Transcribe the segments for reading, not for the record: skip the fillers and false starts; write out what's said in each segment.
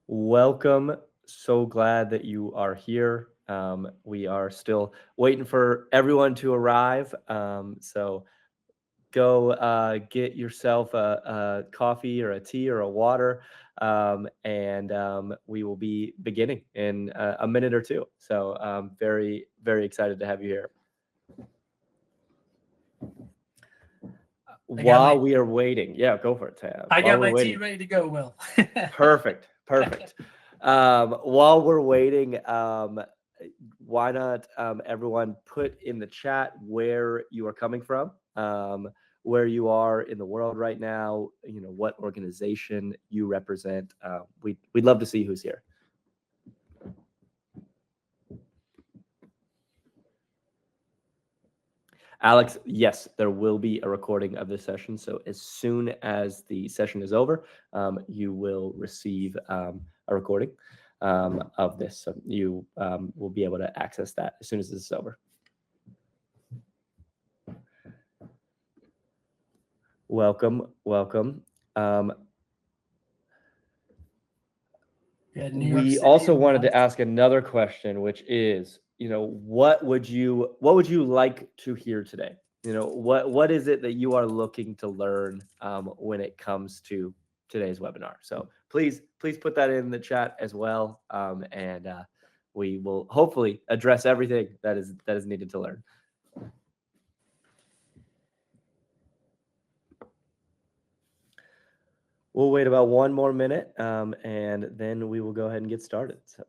Welcome. So glad that you are here. We are still waiting for everyone to arrive. So go get yourself a coffee or a tea or a water, and we will be beginning in a minute or two. So very, very excited to have you here. While we are waiting, yeah, go for it, Tayyab. I While got we're my tea waiting, ready to go, Will. perfect. While we're waiting, why not everyone put in the chat where you are coming from, where you are in the world right now, what organization you represent. We'd love to see who's here. Alex, yes, there will be a recording of this session. So as soon as the session is over, you will receive a recording of this. So you will be able to access that as soon as this is over. Welcome. We also wanted to ask another question, which is, what would you like to hear today? What is it that you are looking to learn when it comes to today's webinar? So please put that in the chat as well, and we will hopefully address everything that is needed to learn. We'll wait about one more minute, and then we will go ahead and get started. So.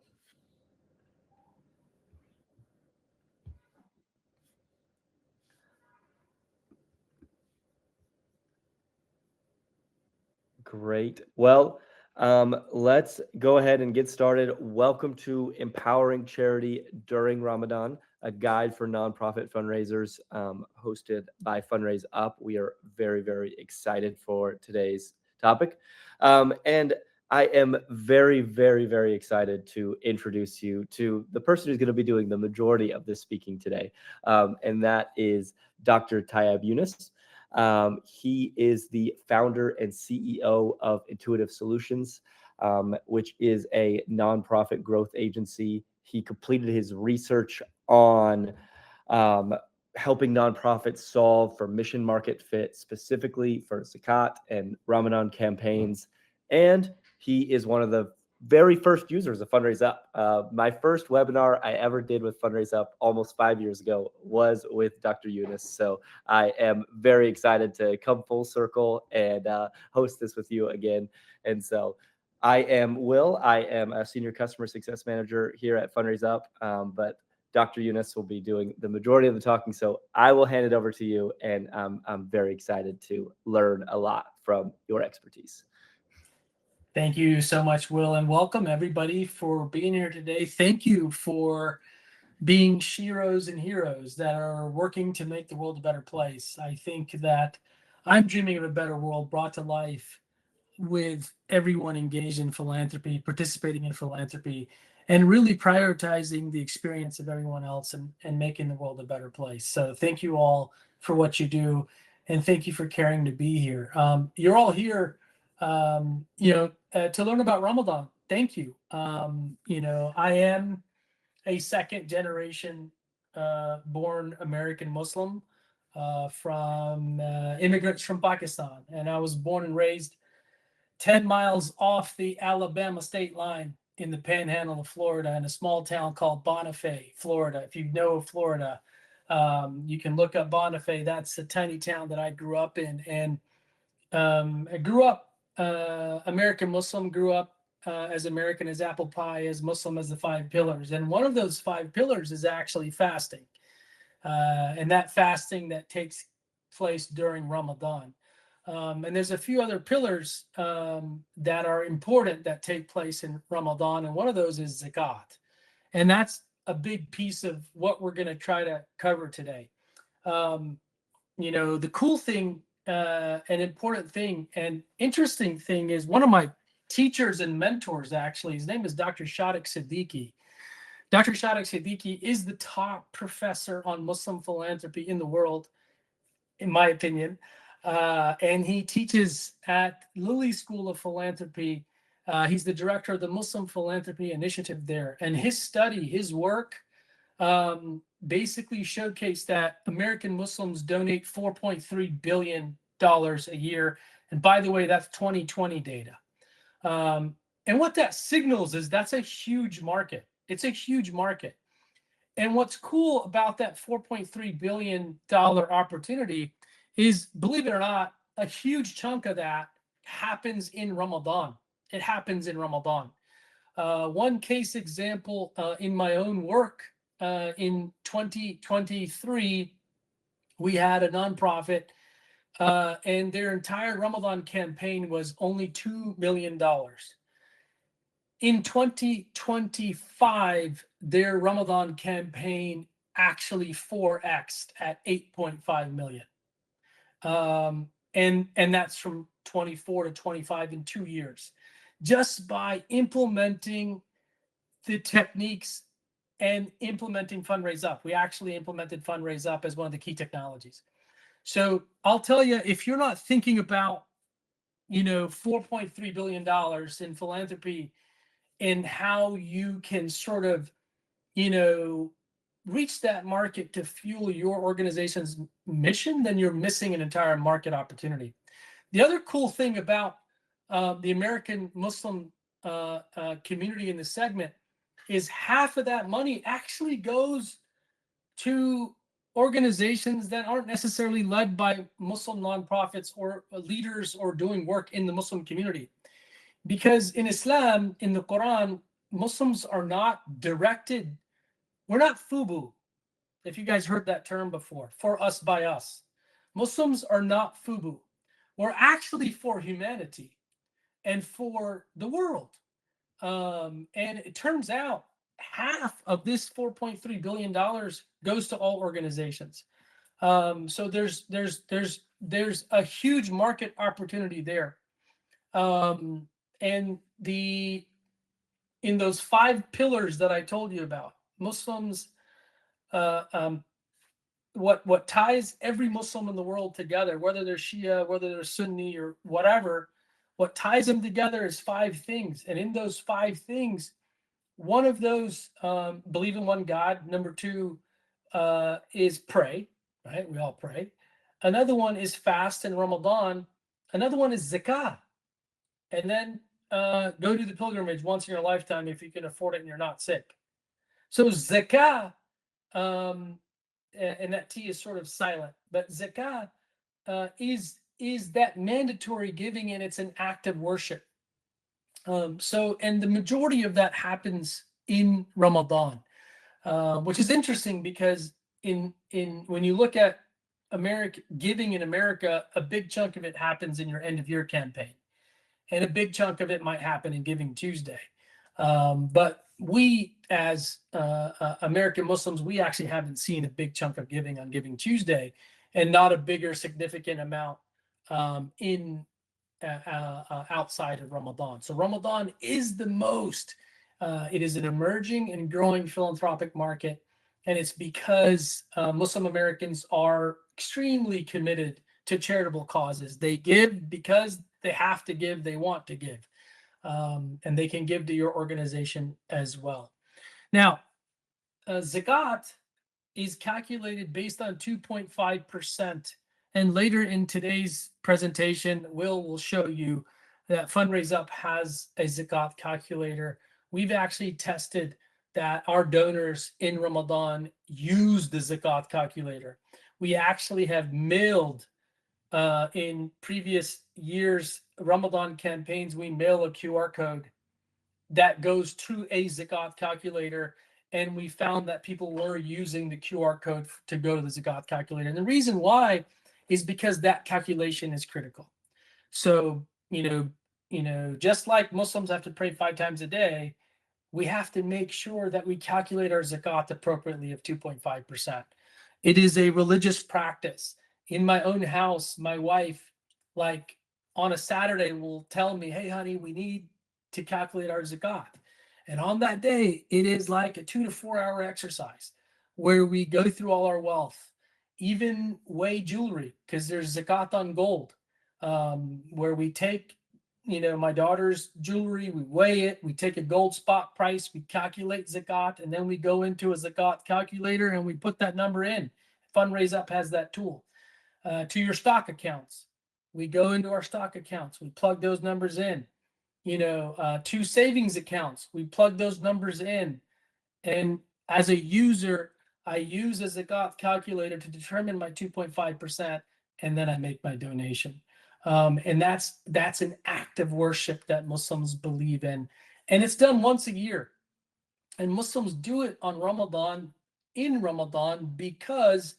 Great. Well, let's go ahead and get started. Welcome to Empowering Charity During Ramadan, a guide for nonprofit fundraisers, hosted by Fundraise Up. We are very, very excited for today's topic. And I am very, very, very excited to introduce you to the person who's going to be doing the majority of this speaking today. And that is Dr. Tayyab Yunus. He is the founder and CEO of Intuitive Solutions, which is a nonprofit growth agency. He completed his research on helping nonprofits solve for mission market fit, specifically for Zakat and Ramadan campaigns. And he is one of the very first users of Fundraise Up. My first webinar I ever did with Fundraise Up almost 5 years ago was with Dr. Yunus. So I am very excited to come full circle and host this with you again. And so I am Will. I am a senior customer success manager here at Fundraise Up, but Dr. Yunus will be doing the majority of the talking. So I will hand it over to you, and I'm very excited to learn a lot from your expertise. Thank you so much, Will, and welcome everybody for being here today. Thank you for being sheroes and heroes that are working to make the world a better place. I think that I'm dreaming of a better world brought to life with everyone engaged in philanthropy, participating in philanthropy, and really prioritizing the experience of everyone else and making the world a better place. So thank you all for what you do, and thank you for caring to be here. You're all here to learn about Ramadan. Thank you. I am a second generation born American Muslim from immigrants from Pakistan. And I was born and raised 10 miles off the Alabama state line in the panhandle of Florida in a small town called Bonifay, Florida. If you know Florida, you can look up Bonifay. That's a tiny town that I grew up in. And I grew up American Muslim, grew up as American as apple pie, as Muslim as the 5 pillars. And one of those 5 pillars is actually fasting. And that fasting that takes place during Ramadan. And there's a few other pillars that are important that take place in Ramadan. And one of those is Zakat. And that's a big piece of what we're going to try to cover today. The cool thing, an important thing and interesting thing is one of my teachers and mentors, actually, his name is Dr. Shadiq Siddiqui. Dr. Shadiq Siddiqui is the top professor on Muslim philanthropy in the world, in my opinion. And he teaches at Lilly School of Philanthropy He's the director of the Muslim Philanthropy Initiative there. And his study, his work, basically showcased that American Muslims donate $4.3 billion a year. And by the way, that's 2020 data. And what that signals is that's a huge market. It's a huge market. And what's cool about that $4.3 billion opportunity is, believe it or not, a huge chunk of that happens in Ramadan. It happens in Ramadan. One case example in my own work, in 2023, we had a nonprofit, and their entire Ramadan campaign was only $2 million. In 2025, their Ramadan campaign actually 4x'd at 8.5 million. And that's from 24 to 25 in 2 years, just by implementing the techniques and implementing Fundraise Up. We actually implemented Fundraise Up as one of the key technologies. So I'll tell you, if you're not thinking about, $4.3 billion in philanthropy and how you can sort of, reach that market to fuel your organization's mission, then you're missing an entire market opportunity. The other cool thing about the American Muslim community in the segment is half of that money actually goes to organizations that aren't necessarily led by Muslim nonprofits or leaders or doing work in the Muslim community. Because in Islam, in the Quran, Muslims are not directed. We're not FUBU, if you guys heard that term before, for us by us. Muslims are not FUBU. We're actually for humanity and for the world. And it turns out half of this $4.3 billion goes to all organizations. So there's a huge market opportunity there. And in those 5 pillars that I told you about, Muslims, what ties every Muslim in the world together, whether they're Shia, whether they're Sunni or whatever, what ties them together is 5 things. And in those 5 things, one of those, believe in one God. Number 2 is pray, right? We all pray. Another one is fast in Ramadan. Another one is zakah. And then go to the pilgrimage once in your lifetime if you can afford it and you're not sick. So zakah, and that T is sort of silent, but zakah is that mandatory giving, and it's an act of worship. And the majority of that happens in Ramadan, which is interesting because when you look at giving in America, a big chunk of it happens in your end of year campaign. And a big chunk of it might happen in Giving Tuesday. But we, as American Muslims, we actually haven't seen a big chunk of giving on Giving Tuesday, and not a bigger significant amount outside of Ramadan. So Ramadan is the most, it is an emerging and growing philanthropic market. And it's because Muslim Americans are extremely committed to charitable causes. They give because they have to give, they want to give, and they can give to your organization as well. Now, Zakat is calculated based on 2.5%. And later in today's presentation, will show you that Fundraise Up has a Zakat calculator. We've actually tested that our donors in Ramadan use the Zakat calculator. We actually have mailed in previous years' Ramadan campaigns, we mail a QR code that goes to a Zakat calculator, and we found that people were using the QR code to go to the Zakat calculator. And the reason why is because that calculation is critical. So, just like Muslims have to pray 5 times a day, we have to make sure that we calculate our Zakat appropriately of 2.5%. It is a religious practice. In my own house, my wife, like on a Saturday, will tell me, hey, honey, we need to calculate our Zakat. And on that day, it is like a 2 to 4 hour exercise where we go through all our wealth, even weigh jewelry, because there's Zakat on gold, where we take my daughter's jewelry, we weigh it, we take a gold spot price, we calculate zakat, and then we go into a zakat calculator and we put that number in. Fundraise Up has that tool. To your stock accounts, we go into our stock accounts, we plug those numbers in. To savings accounts, we plug those numbers in. And as a user, I use a zakat calculator to determine my 2.5%, and then I make my donation. And that's an act of worship that Muslims believe in, and it's done once a year. And Muslims do it on Ramadan, in Ramadan, because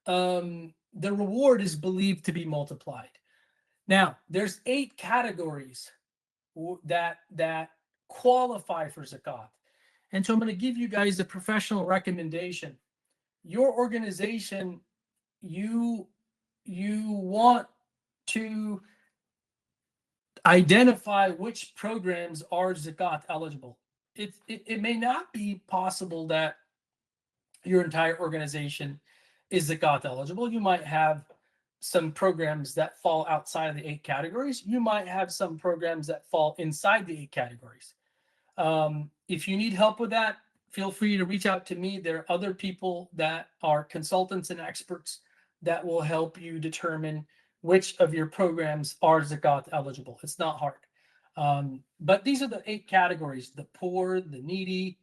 the reward is believed to be multiplied. Now, there's 8 categories that qualify for zakat. And so I'm going to give you guys a professional recommendation. Your organization, you want to identify which programs are zakat eligible. It may not be possible that your entire organization is zakat eligible. You might have some programs that fall outside of the 8 categories. You might have some programs that fall inside the 8 categories. If you need help with that, feel free to reach out to me. There are other people that are consultants and experts that will help you determine which of your programs are zakat eligible. It's not hard. But these are the 8 categories: the poor, the needy,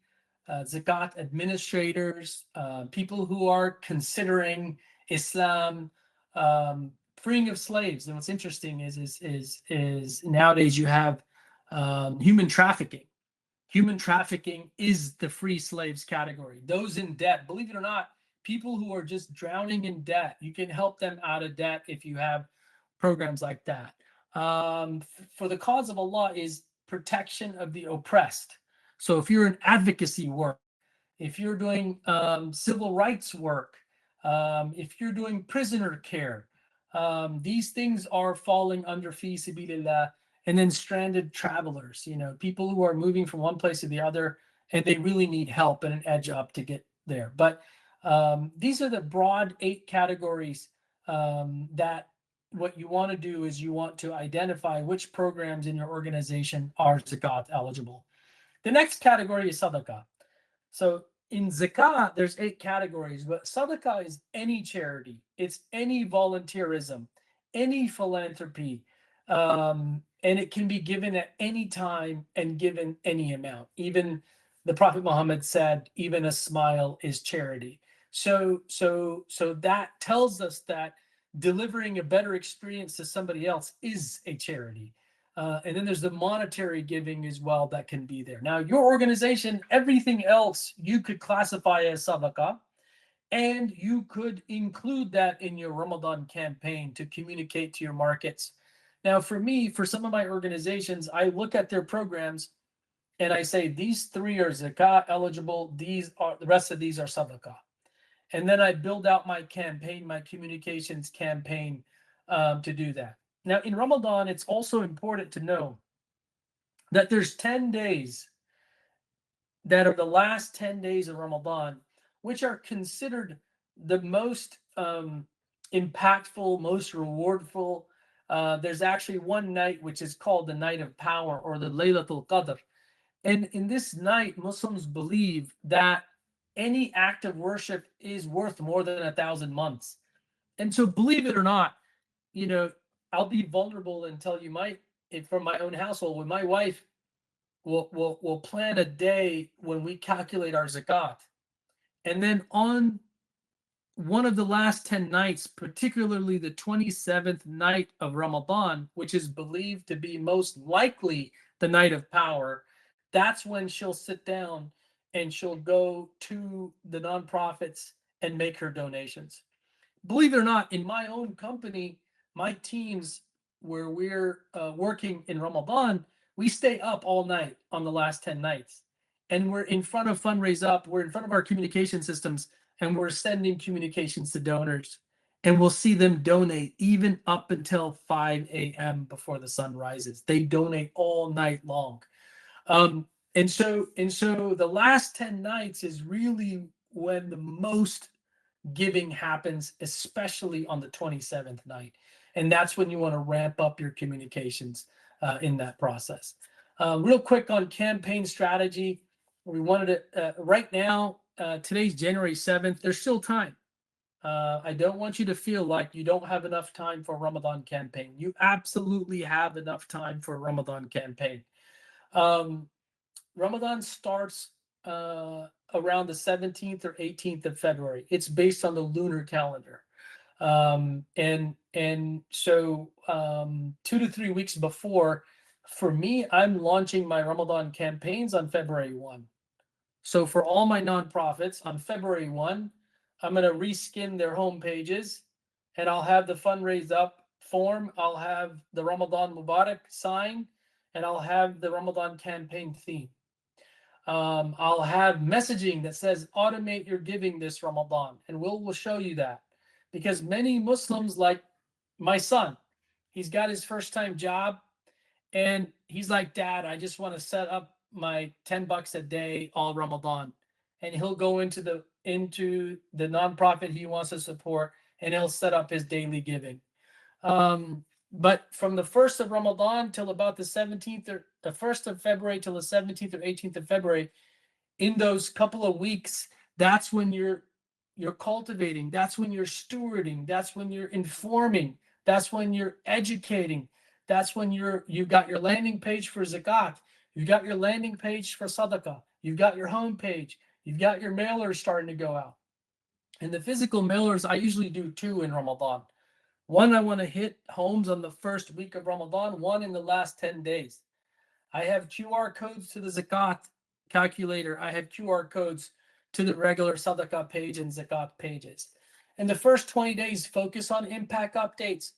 zakat administrators, people who are considering Islam, freeing of slaves. And what's interesting is nowadays you have human trafficking. Human trafficking is the free slaves category. Those in debt, believe it or not, people who are just drowning in debt, you can help them out of debt if you have programs like that. For the cause of Allah is protection of the oppressed. So if you're in advocacy work, if you're doing civil rights work, if you're doing prisoner care, these things are falling under fi sabilillah. And then stranded travelers, people who are moving from one place to the other, and they really need help and an edge up to get there. But these are the broad 8 categories that what you want to do is you want to identify which programs in your organization are zakat eligible. The next category is sadaqah. So in zakat, there's 8 categories, but sadaqah is any charity, it's any volunteerism, any philanthropy, and it can be given at any time and given any amount. Even the Prophet Muhammad said, even a smile is charity. So that tells us that delivering a better experience to somebody else is a charity. And then there's the monetary giving as well that can be there. Now, your organization, everything else you could classify as sadaqah, and you could include that in your Ramadan campaign to communicate to your markets. Now, for me, for some of my organizations, I look at their programs and I say, these 3 are zakat eligible, the rest of these are sadaqah. And then I build out my campaign, my communications campaign to do that. Now, in Ramadan, it's also important to know that there's 10 days that are the last 10 days of Ramadan, which are considered the most impactful, most rewardful. There's actually one night which is called the night of power, or the Laylatul Qadr. And in this night, Muslims believe that any act of worship is worth more than 1,000 months. And so, believe it or not, I'll be vulnerable and tell you from my own household, when my wife will plan a day when we calculate our zakat. And then on one of the last 10 nights, particularly the 27th night of Ramadan, which is believed to be most likely the night of power, that's when she'll sit down and she'll go to the nonprofits and make her donations. Believe it or not, in my own company, my teams where we're working in Ramadan, we stay up all night on the last 10 nights. And we're in front of Fundraise Up, we're in front of our communication systems, and we're sending communications to donors. And we'll see them donate even up until 5 a.m. before the sun rises. They donate all night long. And so the last 10 nights is really when the most giving happens, especially on the 27th night. And that's when you want to ramp up your communications. in that process. Real quick on campaign strategy, we wanted to, right now, today's January 7th, there's still time. I don't want you to feel like you don't have enough time for a Ramadan campaign. You absolutely have enough time for a Ramadan campaign. Ramadan starts around the 17th or 18th of February. It's based on the lunar calendar. And so 2 to 3 weeks before, for me, I'm launching my Ramadan campaigns on February 1. So for all my nonprofits on February 1, I'm going to reskin their home pages, and I'll have the fundraise up form. I'll have the Ramadan Mubarak sign, and I'll have the Ramadan campaign theme. I'll have messaging that says automate your giving this Ramadan, and we'll show you that, because many Muslims, like my son, he's got his first time job, and he's like, Dad, I just want to set up my $10 a day all Ramadan, and he'll go into the nonprofit he wants to support, and he'll set up his daily giving. But from the 1st of Ramadan till about the 17th or the 1st of February till the 17th or 18th of February, in those couple of weeks, that's when you're cultivating, that's when you're stewarding, that's when you're informing, that's when you're educating, that's when you've got your landing page for zakat, you've got your landing page for sadaqah, you've got your home page, you've got your mailers starting to go out. And the physical mailers, I usually do 2 in Ramadan. One, I want to hit homes on the first week of Ramadan, one in the last 10 days. I have QR codes to the zakat calculator. I have QR codes to the regular sadaqah page and zakat pages. And the first 20 days, focus on impact updates.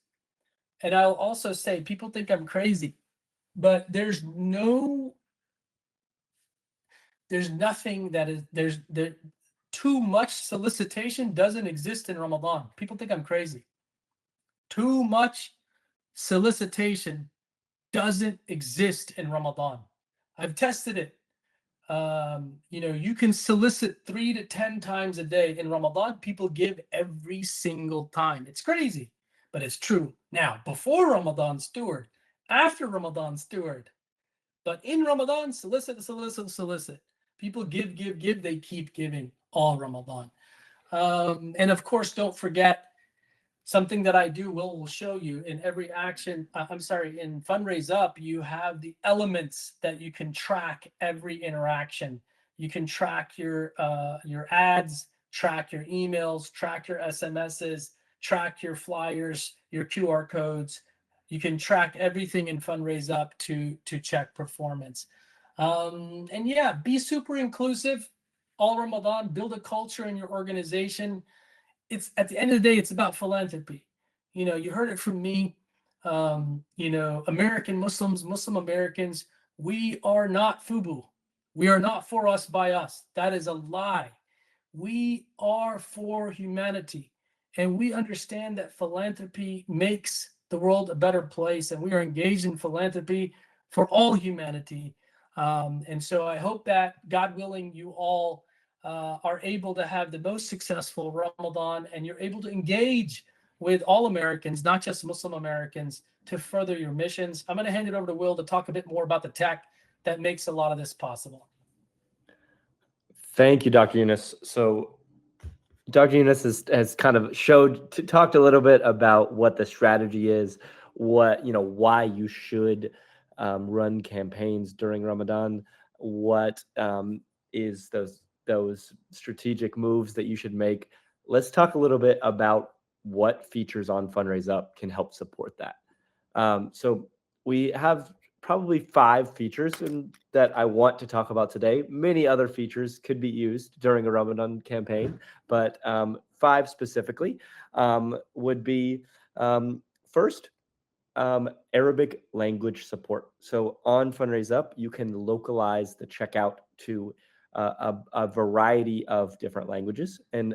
And I'll also say, people think I'm crazy, but there's nothing that is, there too much solicitation doesn't exist in Ramadan. People think I'm crazy. Too much solicitation doesn't exist in Ramadan. I've tested it. You can solicit 3 to 10 times a day in Ramadan. People give every single time. It's crazy, but it's true. Now, before Ramadan, steward. After Ramadan, steward. But in Ramadan, solicit. People give. They keep giving all Ramadan. And of course, don't forget, something that I do will show you in every action. In Fundraise Up, you have the elements that you can track every interaction. You can track your ads, track your emails, track your SMSs, track your flyers, your QR codes. You can track everything in Fundraise Up to check performance. And yeah, be super inclusive all Ramadan. Build a culture in your organization. It's at the end of the day, it's about philanthropy. You heard it from me. American Muslims, Muslim Americans, we are not FUBU. We are not for us by us. That is a lie. We are for humanity, and we understand that philanthropy makes the world a better place, and we are engaged in philanthropy for all humanity. And so I hope that, God willing, you all are able to have the most successful Ramadan, and you're able to engage with all Americans, not just Muslim Americans, to further your missions. I'm going to hand it over to Will to talk a bit more about the tech that makes a lot of this possible. Thank you, Dr. Yunus. So Dr. Yunus has kind of talked a little bit about what the strategy is, why you should run campaigns during Ramadan, what is those strategic moves that you should make. Let's talk a little bit about what features on Fundraise Up can help support that. So we have probably 5 features that I want to talk about today. Many other features could be used during a Ramadan campaign, but 5 specifically would be first, Arabic language support. So on Fundraise Up, you can localize the checkout to a variety of different languages, and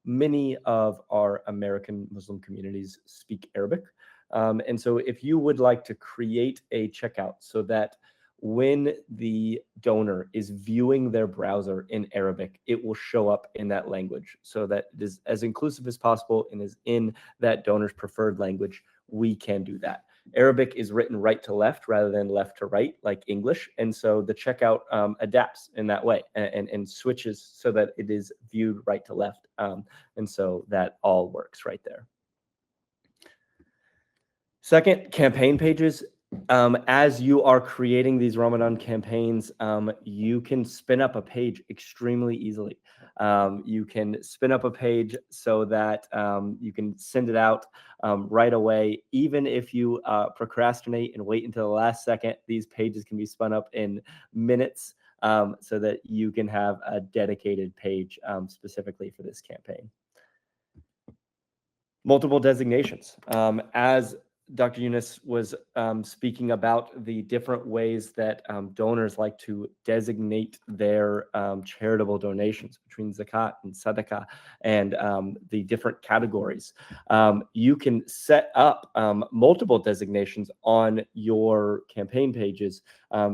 many of our American Muslim communities speak Arabic. And so if you would like to create a checkout so that when the donor is viewing their browser in Arabic, it will show up in that language so that it is as inclusive as possible and is in that donor's preferred language, we can do that. Arabic is written right to left rather than left to right, like English. And so the checkout adapts in that way and switches so that it is viewed right to left. And so that all works right there. Second, campaign pages. As you are creating these Ramadan campaigns, you can spin up a page extremely easily. You can spin up a page so that you can send it out right away. Even if you procrastinate and wait until the last second, these pages can be spun up in minutes so that you can have a dedicated page specifically for this campaign. Multiple designations. As Dr. Yunus was speaking about the different ways that donors like to designate their charitable donations between Zakat and Sadaqah and the different categories. You can set up multiple designations on your campaign pages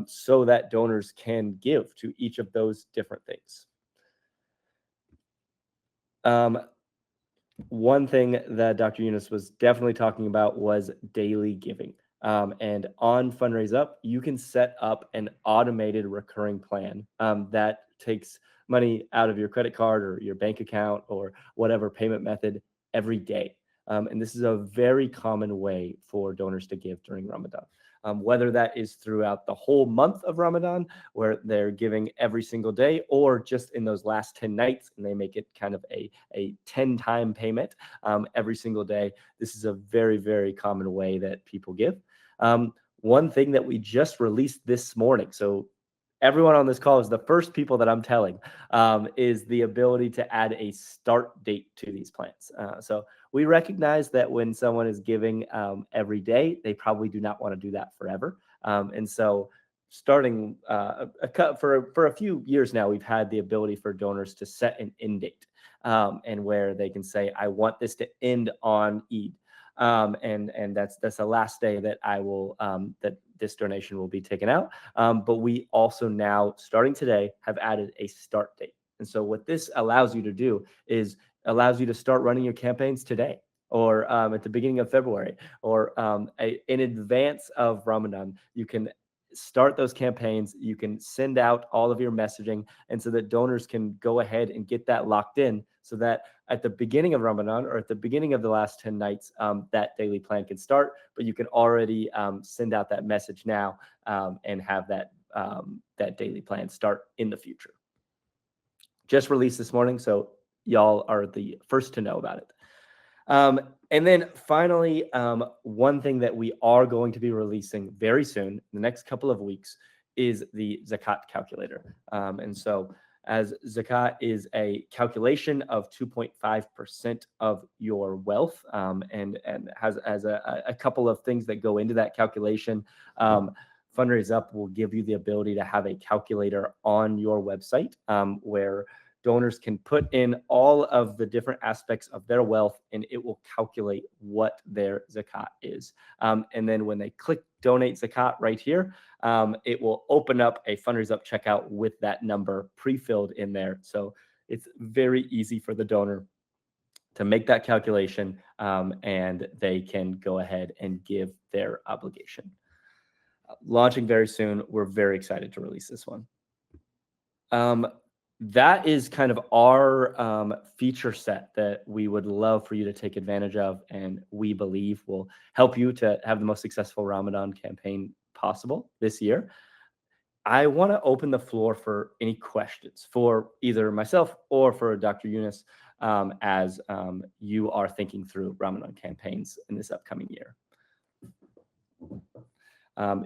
so that donors can give to each of those different things. One thing that Dr. Yunus was definitely talking about was daily giving. And on Fundraise Up, you can set up an automated recurring plan that takes money out of your credit card or your bank account or whatever payment method every day. And this is a very common way for donors to give during Ramadan. Whether that is throughout the whole month of Ramadan, where they're giving every single day, or just in those last 10 nights, and they make it kind of a 10-time payment every single day. This is a very, very common way that people give. One thing that we just released this morning, so everyone on this call is the first people that I'm telling, is the ability to add a start date to these plans. So we recognize that when someone is giving every day, they probably do not want to do that forever. And so starting for a few years now, we've had the ability for donors to set an end date and where they can say, I want this to end on Eid. And that's the last day that I will that this donation will be taken out. But we also now, starting today, have added a start date. And so what this allows you to do is allows you to start running your campaigns today or at the beginning of February or in advance of Ramadan. You can start those campaigns. You can send out all of your messaging, and so that donors can go ahead and get that locked in so that at the beginning of Ramadan or at the beginning of the last 10 nights, that daily plan can start, but you can already send out that message now and have that daily plan start in the future. Just released this morning, so y'all are the first to know about it. And then finally, one thing that we are going to be releasing very soon, in the next couple of weeks, is the Zakat calculator. And so as Zakat is a calculation of 2.5% of your wealth and has a couple of things that go into that calculation. Fundraise Up will give you the ability to have a calculator on your website where donors can put in all of the different aspects of their wealth, and it will calculate what their Zakat is. And then when they click Donate Zakat right here, it will open up a Fundraise Up checkout with that number pre-filled in there. So it's very easy for the donor to make that calculation, and they can go ahead and give their obligation. Launching very soon. We're very excited to release this one. That is kind of our feature set that we would love for you to take advantage of, and we believe will help you to have the most successful Ramadan campaign possible this year. I want to open the floor for any questions for either myself or for Dr. Yunus as you are thinking through Ramadan campaigns in this upcoming year.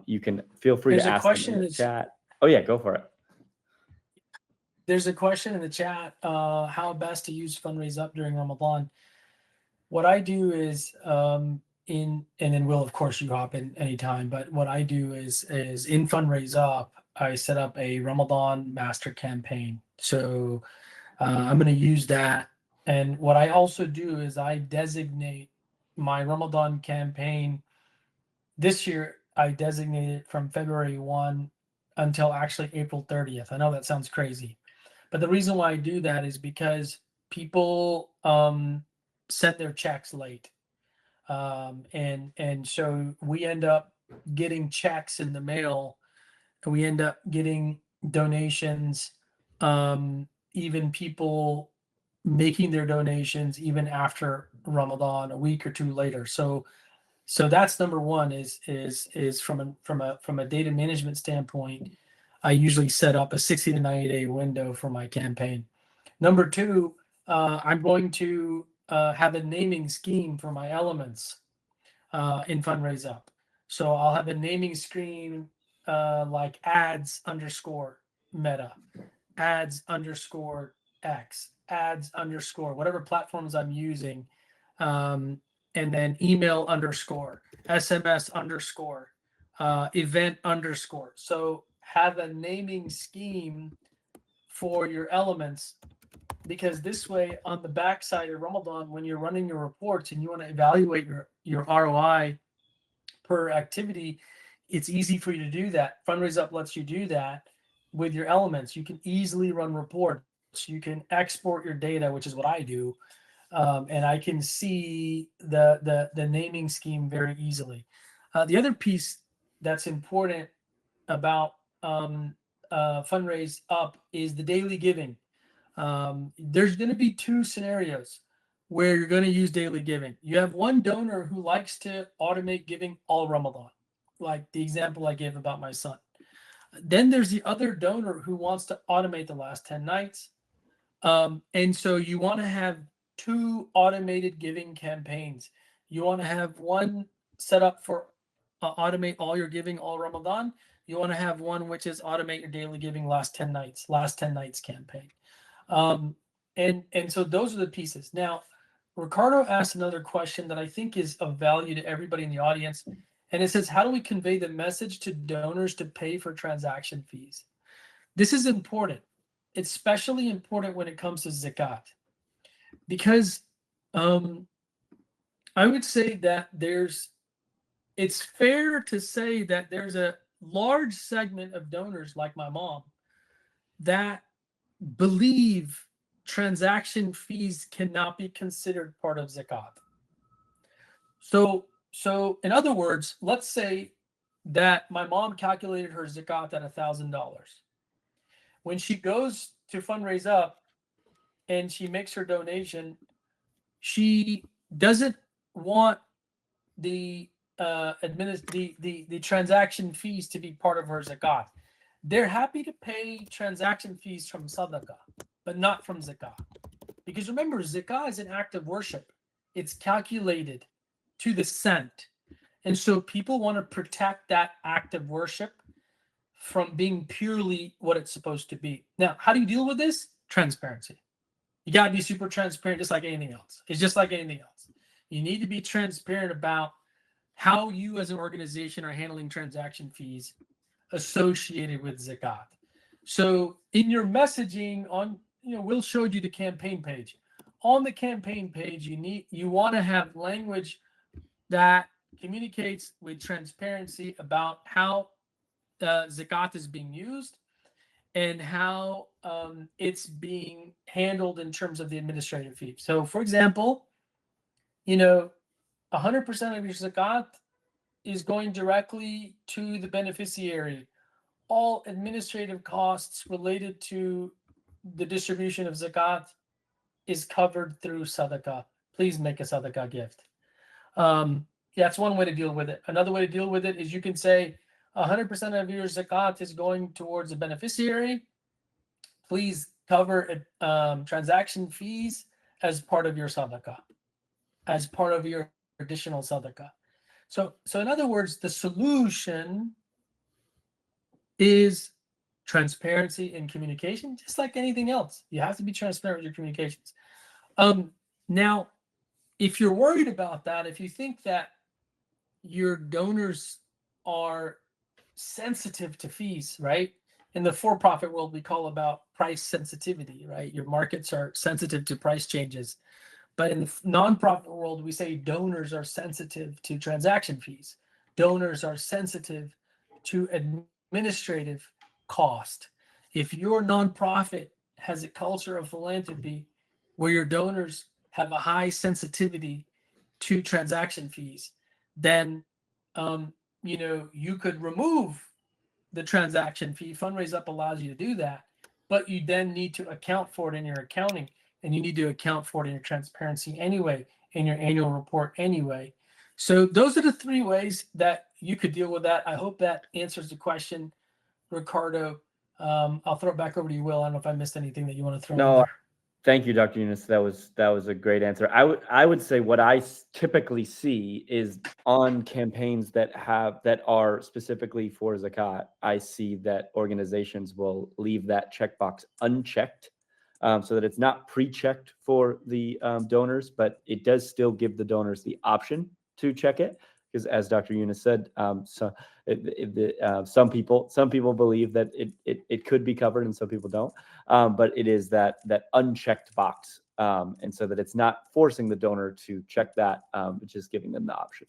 You can feel free to ask them in the chat. Oh yeah, go for it. There's a question in the chat, how best to use Fundraise Up during Ramadan. What I do is, and then Will, of course, you hop in anytime, but what I do is in Fundraise Up, I set up a Ramadan master campaign. So I'm going to use that. And what I also do is I designate my Ramadan campaign. This year, I designated from February 1 until actually April 30th. I know that sounds crazy. But the reason why I do that is because people send their checks late. And so we end up getting checks in the mail, and we end up getting donations, even people making their donations even after Ramadan, a week or two later. So that's number one, is from a data management standpoint. I usually set up a 60 to 90-day window for my campaign. Number two, I'm going to have a naming scheme for my elements in Fundraise Up. So I'll have a naming scheme like ads underscore meta, ads underscore X, ads underscore whatever platforms I'm using, and then email underscore, SMS underscore, event underscore. So have a naming scheme for your elements, because this way on the backside of Ramadan, when you're running your reports and you want to evaluate your ROI per activity, it's easy for you to do that. Fundraise Up lets you do that with your elements. You can easily run reports. You can export your data, which is what I do, and I can see the naming scheme very easily. The other piece that's important about Fundraise Up is the daily giving. There's going to be two scenarios where you're going to use daily giving. You have one donor who likes to automate giving all Ramadan, like the example I gave about my son. Then there's the other donor who wants to automate the last 10 nights. And so you want to have two automated giving campaigns. You want to have one set up for automate all your giving all Ramadan. You want to have one which is automate your daily giving last 10 nights campaign. And so those are the pieces. Now, Ricardo asked another question that I think is of value to everybody in the audience. And it says, how do we convey the message to donors to pay for transaction fees? This is important. It's especially important when it comes to zakat, because I would say that it's fair to say that there's a large segment of donors like my mom that believe transaction fees cannot be considered part of zakat. So in other words, let's say that my mom calculated her zakat at $1,000. When she goes to Fundraise Up and she makes her donation, she doesn't want the the transaction fees to be part of her zakat. They're happy to pay transaction fees from sadaqah, but not from zakat. Because remember, zakah is an act of worship. It's calculated to the cent. And so people want to protect that act of worship from being purely what it's supposed to be. Now, how do you deal with this? Transparency. You got to be super transparent, just like anything else. It's just like anything else. You need to be transparent about how you as an organization are handling transaction fees associated with zakat. So in your messaging on, Will showed you the campaign page. On the campaign page, you want to have language that communicates with transparency about how zakat is being used and how it's being handled in terms of the administrative fee. So, for example, 100% of your zakat is going directly to the beneficiary. All administrative costs related to the distribution of zakat is covered through sadaqah. Please make a sadaqah gift. That's one way to deal with it. Another way to deal with it is you can say 100% of your zakat is going towards a beneficiary. Please cover transaction fees as part of your sadaqah, as part of your additional sadaqah. So in other words, the solution is transparency and communication, just like anything else. You have to be transparent with your communications. Now, if you're worried about that, if you think that your donors are sensitive to fees, right? In the for-profit world, we call about price sensitivity, right? Your markets are sensitive to price changes. But in the nonprofit world, we say donors are sensitive to transaction fees. Donors are sensitive to administrative cost. If your nonprofit has a culture of philanthropy where your donors have a high sensitivity to transaction fees, then you could remove the transaction fee. Fundraise Up allows you to do that, but you then need to account for it in your accounting, and you need to account for it in your transparency anyway, in your annual report anyway. So those are the three ways that you could deal with that. I hope that answers the question, Ricardo. I'll throw it back over to you, Will. I don't know if I missed anything that you want to throw in No, there. thank you, Dr. Yunus. That was a great answer. I would say what I typically see is on campaigns that are specifically for zakat. I see that organizations will leave that checkbox unchecked, so that it's not pre-checked for the donors, but it does still give the donors the option to check it. Because as Dr. Yunus said, some people believe that it could be covered, and some people don't. But it is that unchecked box, and so that it's not forcing the donor to check that, it's just giving them the option.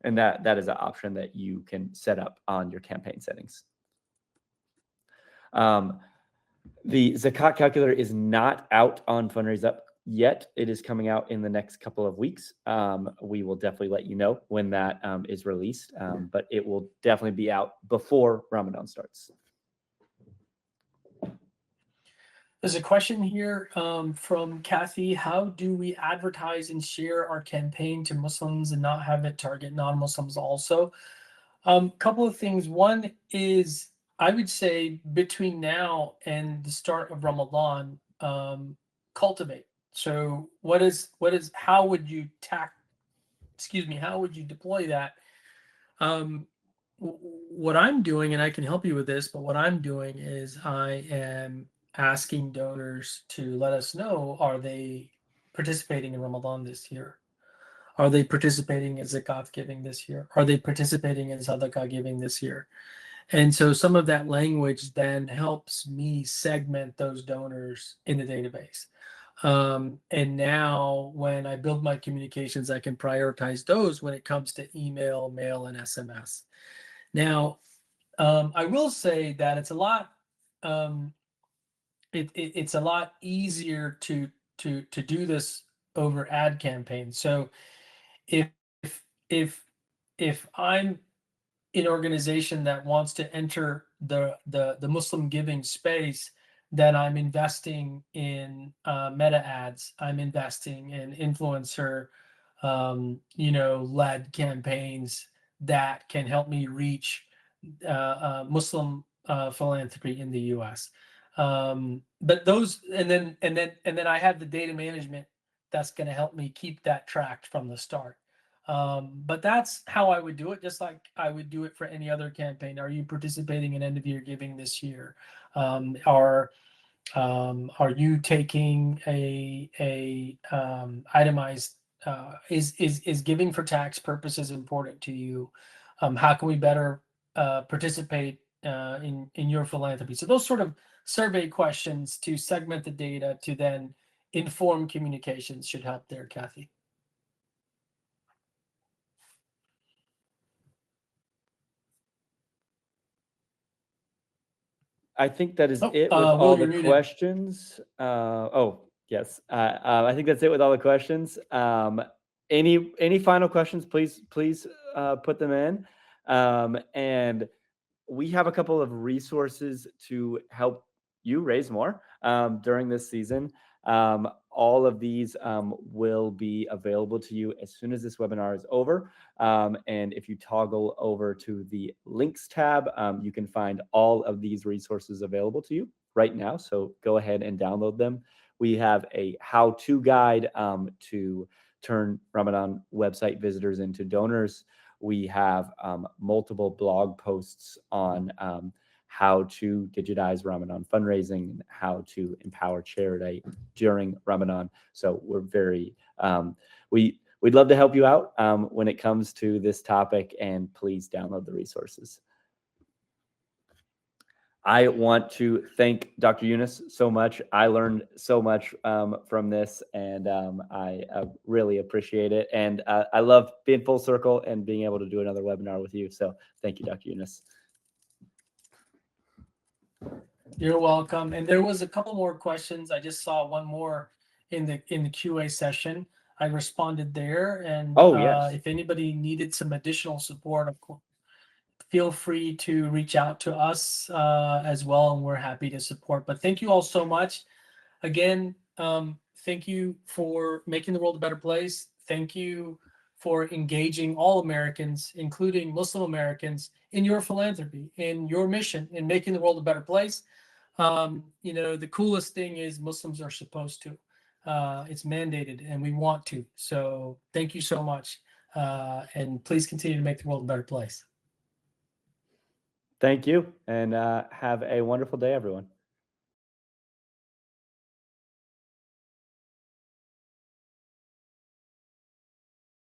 And that is an option that you can set up on your campaign settings. The Zakat calculator is not out on Fundraise Up yet. It is coming out in the next couple of weeks. We will definitely let you know when that is released, but it will definitely be out before Ramadan starts. There's a question here from Kathy. How do we advertise and share our campaign to Muslims and not have it target non-Muslims also? Couple of things. One is, I would say between now and the start of Ramadan, cultivate. So how would you how would you deploy that? What I'm doing, and I can help you with this, but what I'm doing is I am asking donors to let us know, are they participating in Ramadan this year? Are they participating in zakat giving this year? Are they participating in sadaqah giving this year? And so some of that language then helps me segment those donors in the database. And now when I build my communications, I can prioritize those when it comes to email, mail, and SMS. Now, I will say that it's a lot it's a lot easier to do this over ad campaigns. So if if if I'm an organization that wants to enter the Muslim giving space, then I'm investing in meta ads. I'm investing in influencer led campaigns that can help me reach Muslim philanthropy in the U.S. But those, and then I have the data management that's going to help me keep that tracked from the start. But that's how I would do it, just like I would do it for any other campaign. Are you participating in end of year giving this year? Are you taking a itemized? Is giving for tax purposes important to you? How can we better participate in your philanthropy? So those sort of survey questions to segment the data to then inform communications should help there, Kathy. I think that is it with Will, all you're the muted. questions. Yes. I think that's it with all the questions. Any final questions, please put them in. And we have a couple of resources to help you raise more during this season. All of these will be available to you as soon as this webinar is over. And if you toggle over to the links tab, you can find all of these resources available to you right now. So go ahead and download them. We have a how-to guide to turn Ramadan website visitors into donors. We have multiple blog posts on how to digitize Ramadan fundraising and how to empower charity during Ramadan. So we're very, we'd love to help you out when it comes to this topic, and please download the resources. I want to thank Dr. Yunus so much. I learned so much from this, and I really appreciate it. And I love being full circle and being able to do another webinar with you. So thank you, Dr. Yunus. You're welcome. And there was a couple more questions. I just saw one more in the QA session. I responded there. And Oh, yes. if anybody needed some additional support, of course, feel free to reach out to us as well, and we're happy to support. But thank you all so much. Again, thank you for making the world a better place. Thank you for engaging all Americans, including Muslim Americans, in your philanthropy, in your mission, in making the world a better place. The coolest thing is Muslims are supposed to. It's mandated, and we want to. So thank you so much. And please continue to make the world a better place. Thank you, and have a wonderful day, everyone.